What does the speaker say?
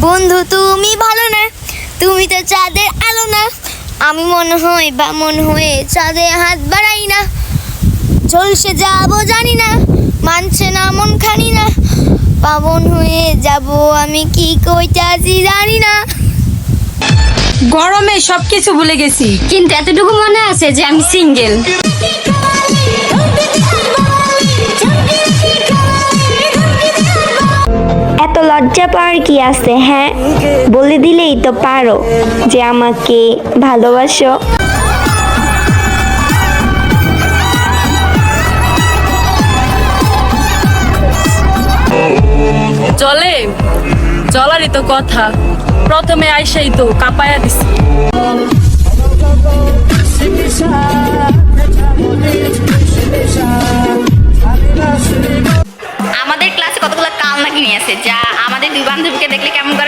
বন্ধু তুমি ভালো না, তুমি তো চাঁদের আলো না। আমি মনে হয় বা মন হয়ে চাঁদে হাত বাড়াই না। ঝলসে যাবো জানি না, মানছে না মন খানি না। পাবন হয়ে যাব আমি, কি কইতাছি জানি না। গরমে সবকিছু ভুলে গেছি, কিন্তু এতটুকু মনে আছে যে আমি সিঙ্গেল। এত লজ্জা পাওয়ার কি আছে? হ্যাঁ, বলে দিলেই তো পারো যে আমাকে ভালোবাসো। চলে চলারই তো কথা, প্রথমে আইসাই তো কাঁপায়া দিছি। আমাদের ক্লাসে কতগুলো কাল নাকি নিয়ে আছে, যা আমাদের দুই বান্ধবীকে দেখলে কেমন করে